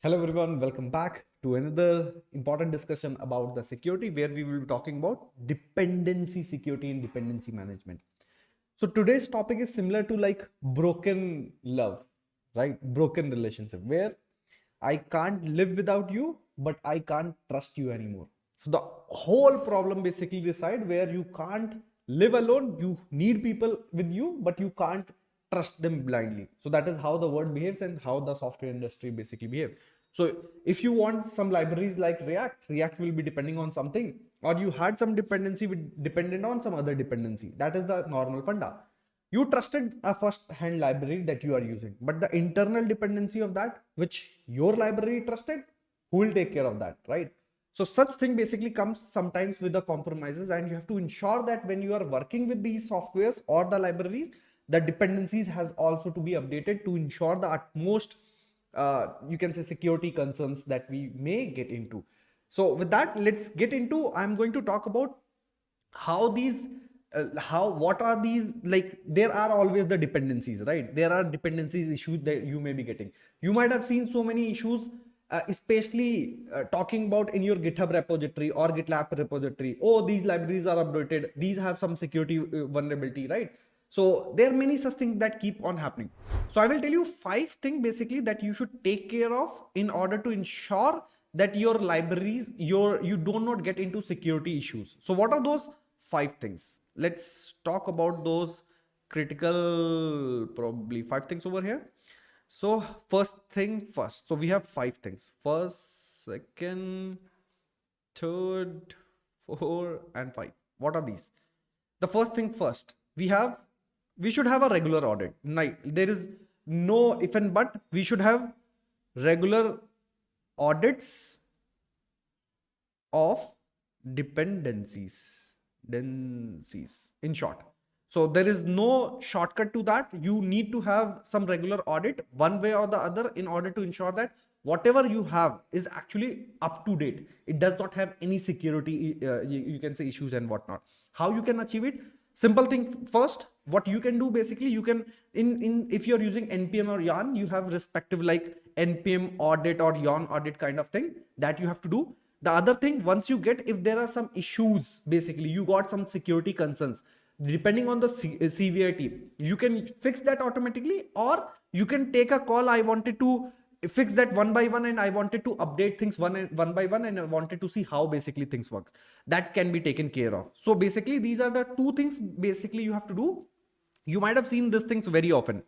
Hello everyone, welcome back to another important discussion about the security where we will be talking about dependency security and dependency management. So today's topic is similar to like broken love, right? Broken relationship where I can't live without you, but I can't trust you anymore. So the whole problem basically reside where you can't live alone, you need people with you, but you can't trust them blindly. So that is how the world behaves and how the software industry basically behaves. So if you want some libraries like React will be depending on something, or you had some dependency with dependent on some other dependency. That is the normal funda. You trusted a first hand library that you are using, but the internal dependency of that, which your library trusted, who will take care of that, right? So such thing basically comes sometimes with the compromises, and you have to ensure that when you are working with these softwares or the libraries, the dependencies has also to be updated to ensure the utmost you can say security concerns that we may get into. So with that, let's get into, I'm going to talk about how these what are these, like there are always the dependencies, right? There are dependencies issues that you may be getting. You might have seen so many issues, especially talking about in your GitHub repository or GitLab repository. Oh, these libraries are updated, these have some security vulnerability, right? So there are many such things that keep on happening. So I will tell you 5 things basically that you should take care of in order to ensure that your libraries, you do not get into security issues. So what are those 5 things? Let's talk about those critical, probably 5 things over here. So first thing first. So we have 5 things. First, second, third, four, and 5. What are these? The first thing first, we should have a regular audit. There is no if and but. We should have regular audits of dependencies. In short. So there is no shortcut to that. You need to have some regular audit one way or the other in order to ensure that whatever you have is actually up to date. It does not have any security, you can say, issues and whatnot. How you can achieve it? Simple thing first, what you can do basically, you can in if you're using npm or yarn, you have respective like npm audit or yarn audit kind of thing that you have to do. The other thing, once you get, if there are some issues, basically you got some security concerns, depending on the severity, you can fix that automatically, or you can take a call. I wanted to fix that one by one, and I wanted to update things one by one, and I wanted to see how basically things work. That can be taken care of. So basically these are the 2 things basically you have to do. You might have seen these things very often.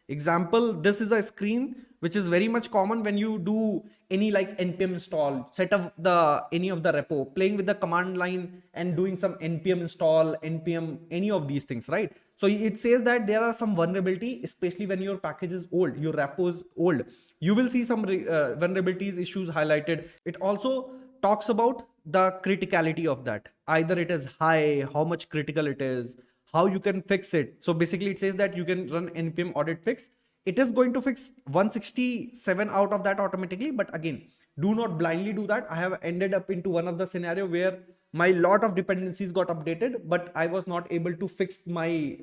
Example, this is a screen which is very much common when you do any like npm install, set up the any of the repo, playing with the command line and doing some npm install, npm, any of these things, right? So it says that there are some vulnerability, especially when your package is old, your repo is old. You will see some vulnerabilities issues highlighted. It also talks about the criticality of that. Either it is high, how much critical it is, how you can fix it. So basically it says that you can run npm audit fix. It is going to fix 167 out of that automatically, but again, do not blindly do that. I have ended up into one of the scenario where my lot of dependencies got updated, but I was not able to fix my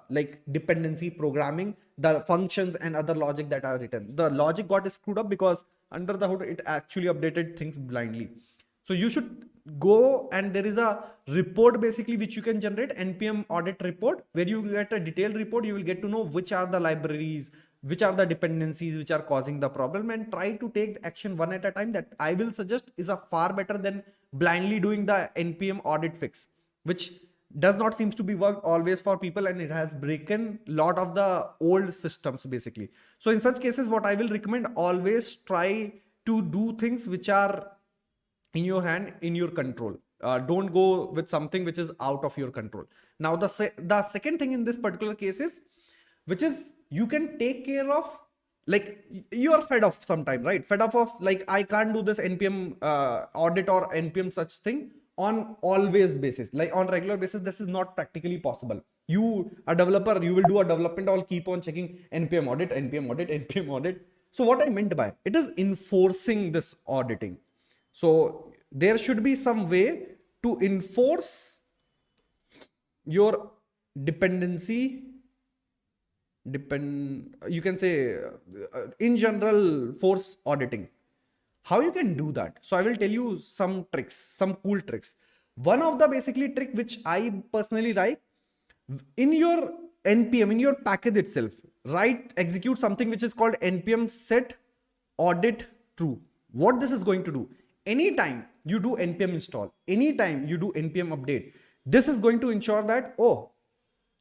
like dependency programming, the functions and other logic that are written. The logic got screwed up because under the hood it actually updated things blindly. So you should go, and there is a report basically which you can generate, npm audit report, where you get a detailed report. You will get to know which are the libraries, which are the dependencies which are causing the problem, and try to take action one at a time. That I will suggest is a far better than blindly doing the npm audit fix, which does not seems to be work always for people, and it has broken lot of the old systems basically. So in such cases, what I will recommend, always try to do things which are in your hand, in your control. Don't go with something which is out of your control. Now the second thing in this particular case is, which is you can take care of, like you are fed off sometime, right? Fed off of like, I can't do this npm audit or npm such thing on always basis, like on regular basis. This is not practically possible. You a developer, you will do a development, I'll keep on checking npm audit, npm audit, npm audit. So what I meant by it is enforcing this auditing. So there should be some way to enforce your dependency, you can say in general, force auditing. How you can do that? So I will tell you some tricks, some cool tricks. One of the basically trick which I personally like, in your npm, in your package itself, execute something which is called npm set audit true. What this is going to do, anytime you do npm install, anytime you do npm update, this is going to ensure that, oh,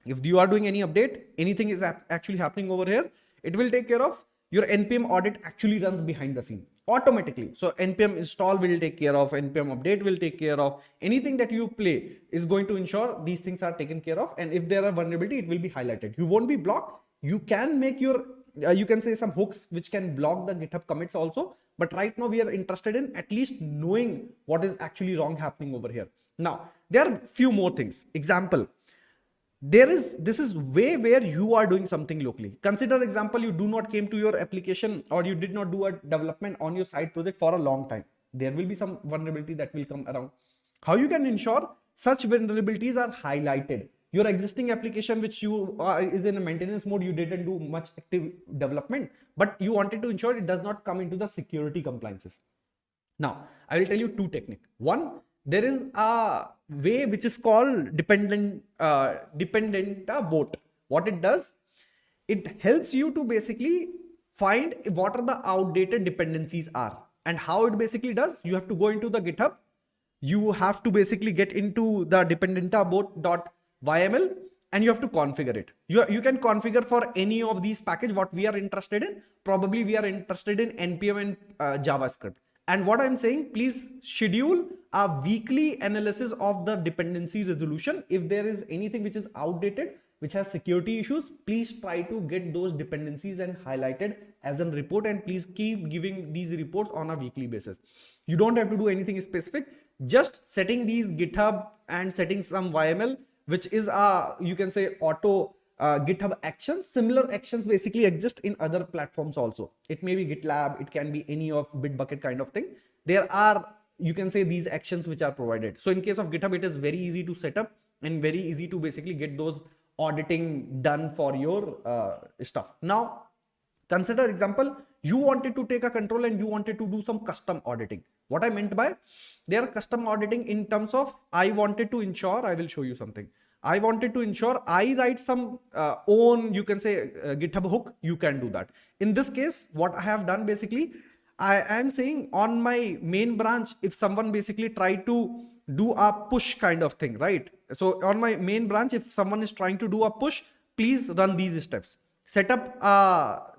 if you are doing any update, anything is actually happening over here, it will take care of. Your npm audit actually runs behind the scene automatically. So npm install will take care of, npm update will take care of, anything that you play is going to ensure these things are taken care of. And if there are vulnerability, it will be highlighted. You won't be blocked. You can make your you can say some hooks which can block the GitHub commits also, but right now we are interested in at least knowing what is actually wrong happening over here. Now there are few more things. Example, this is way where you are doing something locally. Consider example, you do not came to your application, or you did not do a development on your side project for a long time. There will be some vulnerability that will come around. How you can ensure such vulnerabilities are highlighted? Your existing application which you is in a maintenance mode, you didn't do much active development, but you wanted to ensure it does not come into the security compliances. Now I will tell you two techniques. One, there is a way which is called Dependabot. What it does, it helps you to basically find what are the outdated dependencies are. And how it basically does, you have to go into the GitHub, you have to basically get into the dependentabot.yml, and you have to configure it. You can configure for any of these packages what we are interested in. Probably we are interested in npm and JavaScript. And what I'm saying, please schedule a weekly analysis of the dependency resolution. If there is anything which is outdated, which has security issues, please try to get those dependencies and highlighted as a report, and please keep giving these reports on a weekly basis. You don't have to do anything specific, just setting these GitHub and setting some YML, which is a, you can say, auto GitHub actions. Similar actions basically exist in other platforms also. It may be GitLab, it can be any of Bitbucket kind of thing. There are, you can say, these actions which are provided. So in case of GitHub, it is very easy to set up and very easy to basically get those auditing done for your stuff. Now consider example, you wanted to take a control and you wanted to do some custom auditing. What I meant by their custom auditing in terms of, I wanted to ensure, I will show you something. I wanted to ensure I write some own, you can say, GitHub hook. You can do that. In this case, what I have done basically, I am saying on my main branch, if someone basically try to do a push kind of thing, right? So on my main branch, if someone is trying to do a push, please run these steps. Set up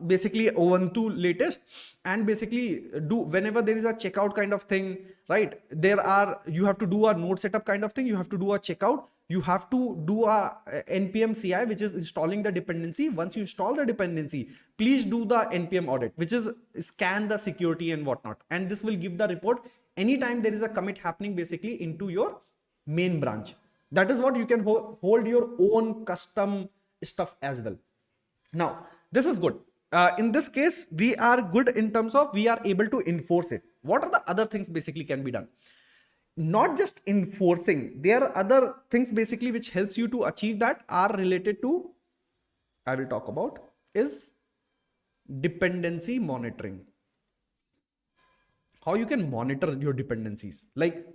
basically Ubuntu latest, and basically do whenever there is a checkout kind of thing, right? You have to do a node setup kind of thing. You have to do a checkout. You have to do a npm CI, which is installing the dependency. Once you install the dependency, please do the npm audit, which is scan the security and whatnot. And this will give the report anytime there is a commit happening basically into your main branch. That is what you can hold your own custom stuff as well. Now, this is good. In this case, we are good in terms of we are able to enforce it. What are the other things basically can be done? Not just enforcing, there are other things basically which helps you to achieve that are related to, I will talk about, is dependency monitoring. How you can monitor your dependencies. Like,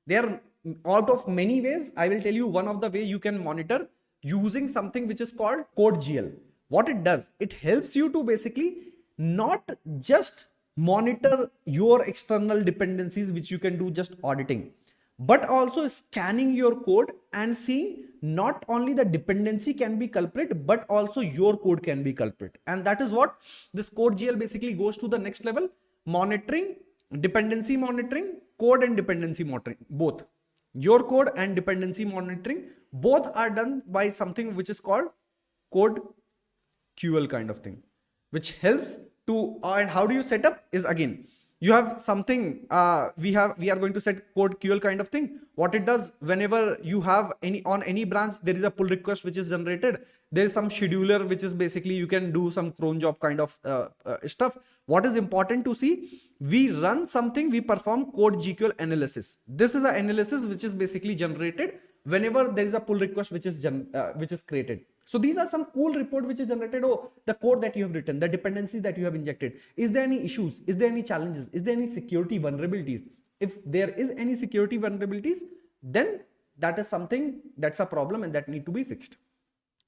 there are out of many ways. I will tell you one of the way you can monitor using something which is called CodeGL. What it does, it helps you to basically not just monitor your external dependencies, which you can do just auditing, but also scanning your code and seeing not only the dependency can be culprit, but also your code can be culprit. And that is what this CodeGL basically goes to the next level. Monitoring, dependency monitoring, code and dependency monitoring, both. Your code and dependency monitoring, both are done by something which is called CodeQL kind of thing, which helps to, and how do you set up is, again, you have something, we are going to set CodeQL kind of thing. What it does, whenever you have on any branch, there is a pull request which is generated. There is some scheduler, which is basically you can do some cron job kind of stuff. What is important to see, we run something, we perform CodeQL analysis. This is an analysis which is basically generated whenever there is a pull request which is created. So these are some cool report which is generated. Oh, the code that you have written, the dependencies that you have injected. Is there any issues? Is there any challenges? Is there any security vulnerabilities? If there is any security vulnerabilities, then that is something that's a problem and that need to be fixed.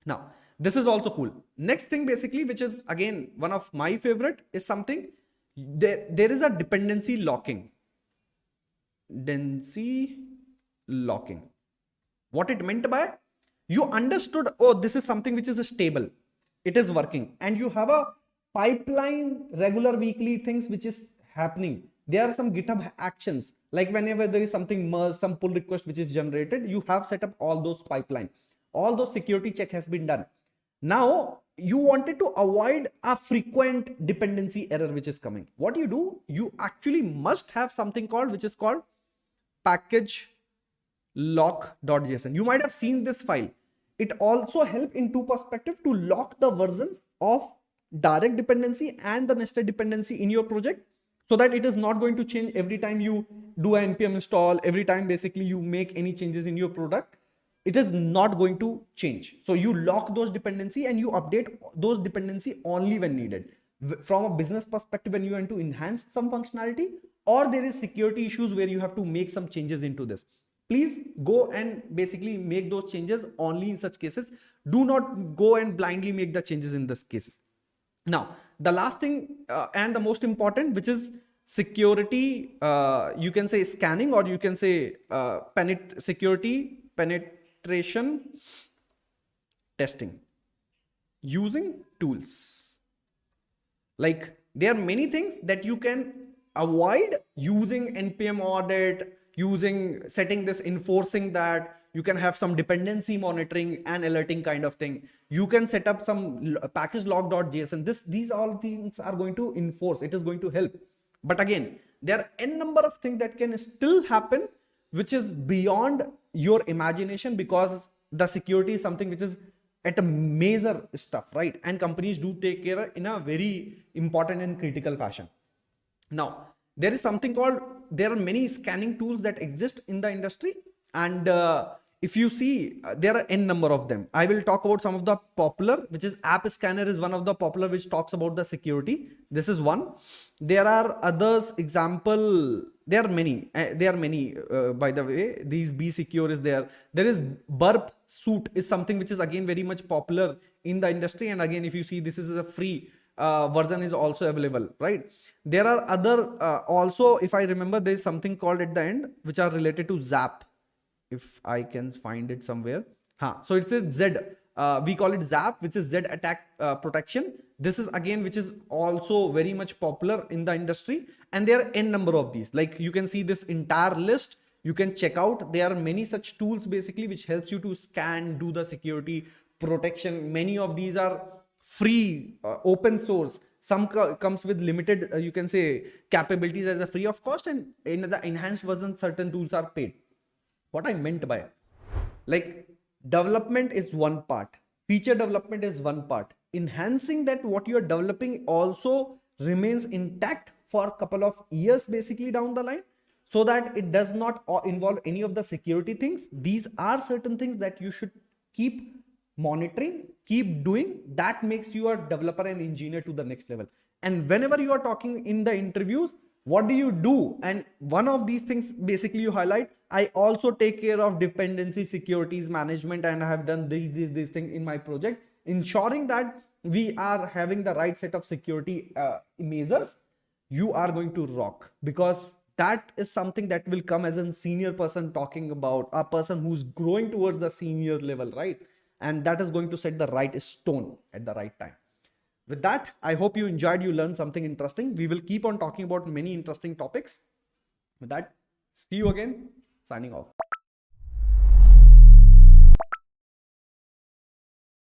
Now, this is also cool. Next thing basically, which is again one of my favorite, is something there is a dependency locking. Dependency locking. What it meant by, you understood, oh, this is something which is stable, it is working, and you have a pipeline, regular weekly things which is happening. There are some GitHub actions, like whenever there is something merge, some pull request which is generated, you have set up all those pipeline, all those security check has been done. Now you wanted to avoid a frequent dependency error which is coming. What do? You actually must have something called, which is called package lock.json. You might have seen this file. It also helps in two perspectives to lock the versions of direct dependency and the nested dependency in your project, so that it is not going to change every time you do an npm install, every time basically you make any changes in your product, it is not going to change. So you lock those dependency and you update those dependency only when needed. From a business perspective, when you want to enhance some functionality, or there is security issues where you have to make some changes into this, please go and basically make those changes only in such cases. Do not go and blindly make the changes in this cases. Now, the last thing and the most important, which is security, you can say scanning, or you can say security penetration testing using tools. Like, there are many things that you can avoid using npm Audit, setting this, enforcing that. You can have some dependency monitoring and alerting kind of thing. You can set up some package log.json. These all things are going to enforce. It is going to help. But again, there are n number of things that can still happen, which is beyond your imagination, because the security is something which is at a major stuff, right? And companies do take care in a very important and critical fashion. Now, there is something called, there are many scanning tools that exist in the industry, and if you see, there are n number of them. I will talk about some of the popular, which is App Scanner is one of the popular, which talks about the security. This is one. There are others, example, there are many, by the way. These Be Secure is there. There is Burp Suit is something which is again very much popular in the industry, and again, if you see, this is a free version is also available, right? There are other also, if I remember, there is something called at the end which are related to Zap, if I can find it somewhere. So it's a Z, we call it Zap, which is Z attack protection. This is again which is also very much popular in the industry, and there are n number of these. Like, you can see this entire list, you can check out. There are many such tools basically which helps you to scan, do the security protection. Many of these are free, open source. Some comes with limited, you can say, capabilities as a free of cost, and in the enhanced version, certain tools are paid. What I meant by, like, development is one part, feature development is one part. Enhancing that what you are developing also remains intact for a couple of years basically down the line, so that it does not involve any of the security things. These are certain things that you should keep monitoring, keep doing. That makes you a developer and engineer to the next level. And whenever you are talking in the interviews, what do you do? And one of these things basically you highlight, I also take care of dependency securities management, and I have done these things in my project, ensuring that we are having the right set of security measures. You are going to rock, because that is something that will come as a senior person talking about a person who's growing towards the senior level, right? And that is going to set the right stone at the right time. With that, I hope you enjoyed, you learned something interesting. We will keep on talking about many interesting topics. With that, see you again. Signing off.